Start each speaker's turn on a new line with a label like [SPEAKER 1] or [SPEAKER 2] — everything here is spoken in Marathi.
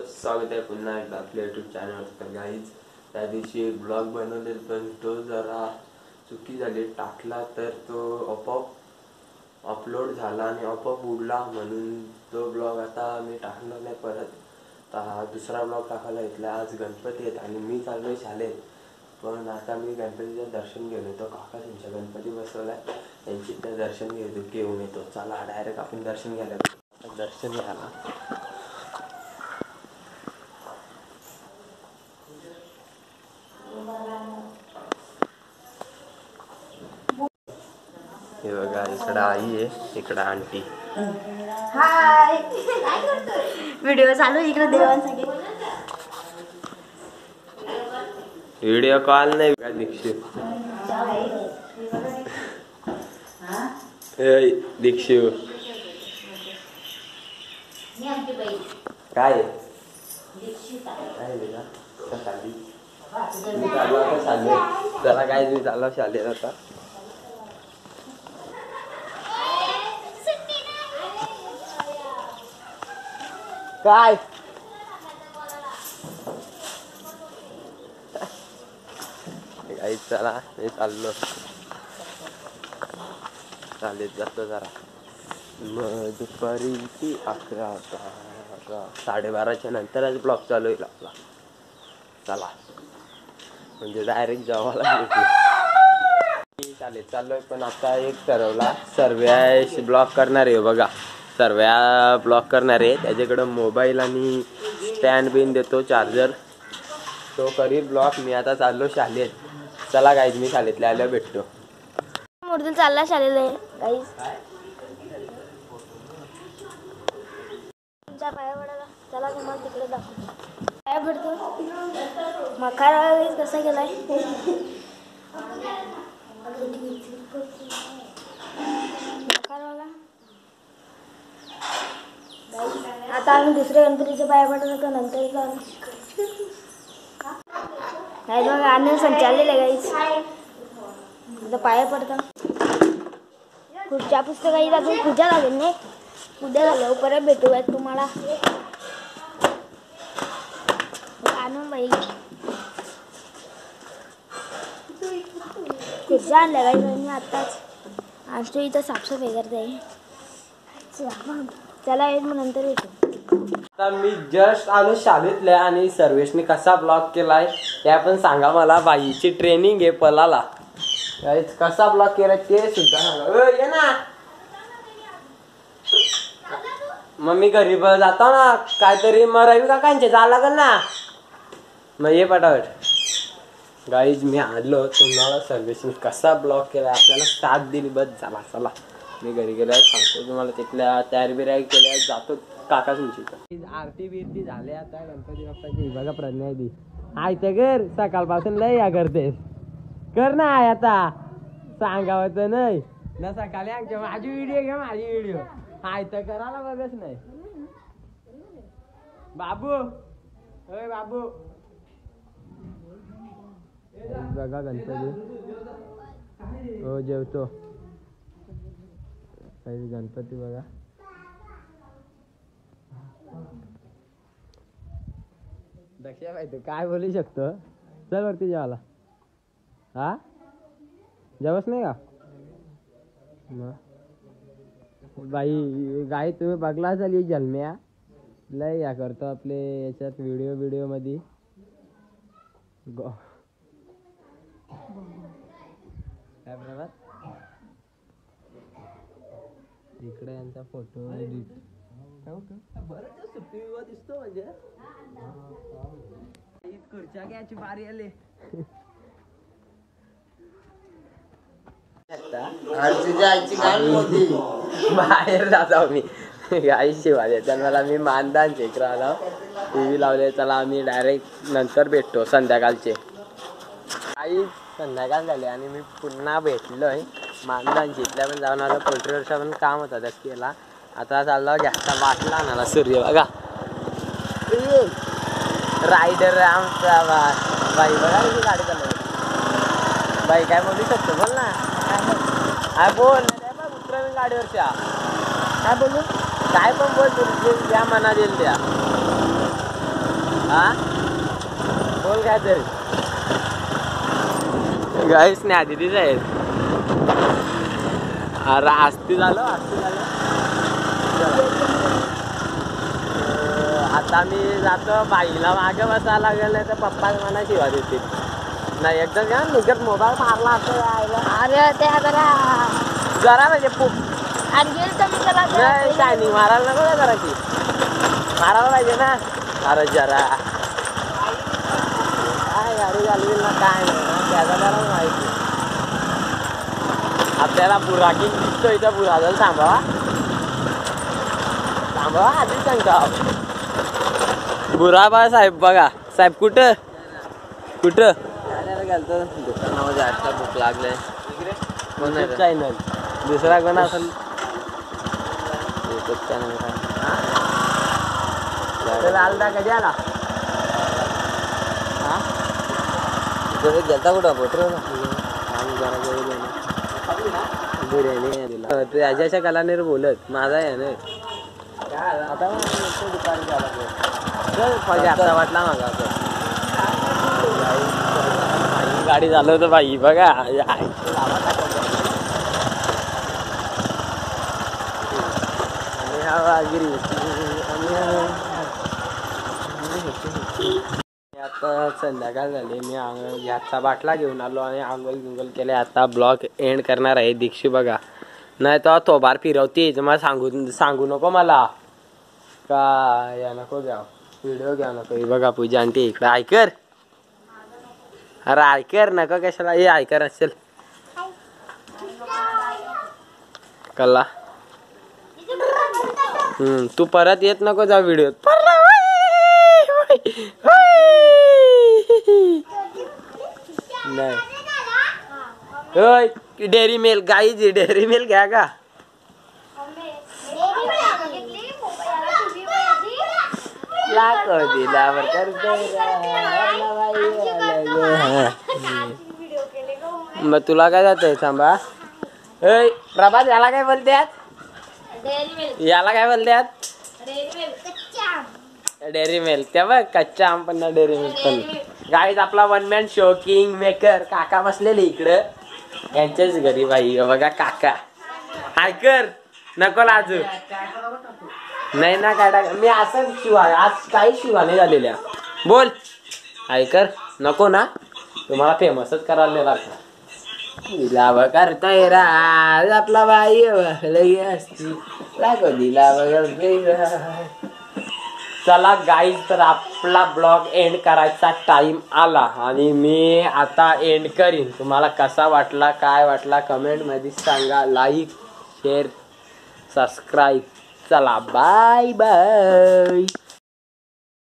[SPEAKER 1] स्वागत आहे पुन्हा एकदा आपल्या यूट्यूब चॅनलवर. तर गाईज त्या दिवशी एक ब्लॉग बनवलेला पण तो जरा चुकी झाली, टाकला तर तो आपोआप अपलोड झाला आणि आपोआप उडला, म्हणून तो ब्लॉग आता मी टाकणार नाही परत. आता दुसरा ब्लॉग टाकायला घेतला. आज गणपती आहेत आणि मी चाललोय शाळेत, पण आता मी गणपतीचं दर्शन घेऊन येतो. काका त्यांच्या गणपती बसवलाय, त्यांची त्या दर्शन घेऊन येतो. चला डायरेक्ट आपण दर्शन घ्यायला. दर्शन घ्यायला हे बघा, इकडं आई आहे, इकडं आंटी.
[SPEAKER 2] हाय, व्हिडिओ चालू इकडे देवांसाठी.
[SPEAKER 1] व्हिडिओ कॉल नाही का दीक्षित? दीक्षित काय मी चाललो आता शाळेत. चला काय मी चाललो शाळेत आता. काय चला मी चाललो चालेल. जातो जरा दुपारी 11 12:30च्या नंतरच ब्लॉग चालू होईल आपला. चला म्हणजे डायरेक्ट जेवायला चालेल. चाललोय पण आता एक ठरवला, सर्व्या ब्लॉग करणार आहे. बघा सर्व्या ब्लॉग करणार आहे, त्याच्याकडं मोबाईल आणि स्टँड बिन देतो, चार्जर, तो करील ब्लॉग. मी आता चाललो शाळेत. चला गाईज मी शाळेतल्या आल्यावर भेटतो.
[SPEAKER 2] मुर्दून चालला शाळेला गाईज. तुमच्या पाया पडायला चला, तुम्हाला तिकडे दाखवतो. पाया पडतो मकार कसा गेलाय. आता आम्ही दुसऱ्या गणपतीच्या पाया पडत होतो, नंतर नाही बघा आम्ही संचाललेलं आहे गाईज. आता पाया पडता पुढच्या पुस्तकाची अजून पूजा लागेल नाही. उद्या झालं परत भेटूयात तुम्हाला. आणून बाई खुर्च्या आणल्या गाईज मी आत्ताच. आज तो इथं साफसफाई करते. चला येईल मग नंतर भेटू.
[SPEAKER 1] आता मी जस्ट आलो शाळेतल्या आणि सर्वेशने कसा ब्लॉग केलाय ते आपण सांगा मला. बाईची ट्रेनिंग आहे पलाला. कसा ब्लॉग केलाय ते सुद्धा सांगा. ये ना मग मी घरी जातो ना, काहीतरी मग रवी काकांचे जा लागल ना, मग ये पटापट. गाईज मी आलो, तुम्हाला सर्व्हिसने कसा ब्लॉग केला आपल्याला 7 दिली बस झाला. चला मी घरी गेल्यावर सांगतो तुम्हाला. तिथल्या तयारी बिर्याणी केल्या जातो काका तुमची. आरती बिरती झाले आता गणपती बाप्पाची. बघा प्रज्ञा दी आय ते घर सकाळपासून लय या करतेस. कर ना आता सांगावं नाही ना. सकाळी आमच्या माझी व्हिडिओ घ्या, माझी व्हिडिओ आय तर करायला बघच नाही. बाबू होय बाबू. बघा गणपती हो जेवतो. काही गणपती बघा. दक्षा माहिती काय बोलू शकतो. चल वरती जेवायला. हा जेवच नाही का मग बाई. गाई तुम्ही बघला असाल जन्म्या लय या करतो आपले याच्यात व्हिडिओ मध्ये. काय प्रभात इकडे यांचा फोटो एडिट बरं सुट्टी दिसतो. म्हणजे खुर्च्या घ्यायची बारी आली. बाहेर जातो मी आई शिवाय मला. मी मानदान चेक राहिला, टीव्ही लावले. चला आम्ही डायरेक्ट नंतर भेटतो संध्याकाळचे. आई संध्याकाळ झाले आणि मी पुन्हा भेटलोय मानदान चितल्या पण जाऊन आलो. पोल्ट्रीवरचा पण काम होता त्यात केला. आता चालला घ्यायचा बाटला आणायला. सूर्य बघा रायडर आमचा बाई. बघा कशी गाडी चालवली बाई. काय बोलू शकतो बोल ना. काय बोल उतरवी गाडीवरच्या. काय बोलू काय पण बोल, तुझ्या मनात येईल त्या. हा बोल काय तरी गाईस नाही आधी तिथे आहेत. अरे आस्ती झालं आता मी जातो बाईला मागे बसायला लागेल नाही तर पप्पा मला शिवा देतील. नाही एकदा घ्या निघत मोबाईल मारला असं
[SPEAKER 2] अरे ते
[SPEAKER 1] जरा म्हणजे
[SPEAKER 2] आणि
[SPEAKER 1] शायनिंग मारायला नको का जराची मारायला पाहिजे ना. अरे जरा काय गाडी चालवेल ना काय नाही त्याचा जरा माहिती. आपल्याला बुराकी दिसतो इथं बुराला थांबवा आधी सांगता बुरा बा साहेब बघा साहेब कुठं घालतो दुकानामध्ये आजचा भूक लागलाय. चॅनल दुसरा कोण असेल युट्यूब चॅनल आलता कधी आला हा गेलता कुठं बोटर बिर्याणी दिला त्याच्या कलाने बोलत माझा आहे ना आता दुपारी आता वाटला मागा गाडी चालवतो बाई बघा. आता संध्याकाळ झाली. मी ह्याचा बाटला घेऊन आलो आणि आंघोळ केले. आता ब्लॉग एंड करणार आहे. दीक्षू बघा नाही तर तो बार फिरवते मला सांगू नको मला का या नको घ्या व्हिडिओ घ्या नको. बघा पूजा आंटी इकडे ऐकर अरे ऐकर नको कशाला हे ऐकर असेल कल्ला तू परत येत नको जा व्हिडिओ नाही. डेअरी मिल्क गाईची डेअरी मिल्क घ्या का मग तुला काय जातंय थांबा. प्रभात याला काय बोलत्यात डेअरी मिल्क त्या बघ कच्चा आम पण ना डेअरी मिल्क पण. गाईज आपला one man show king maker काका बसलेले इकडं यांच्याच घरी बाई बघा काका ऐकर नको लाजू नाही ना काय टाक मी असं शिवा आज काही शिवाने झालेल्या बोल ऐकर नको ना तुम्हाला फेमसच करायला लागला करतोय राज आपला बाई लई असती दिला बघा. चला गाईज तर आपला ब्लॉग एंड करायचा टाइम आला आणि मी आता एंड करीन. तुम्हाला कसा वाटला काय वाटला कमेंट मध्ये सांगा. लाईक शेअर सबस्क्राईब चला बाय बाय.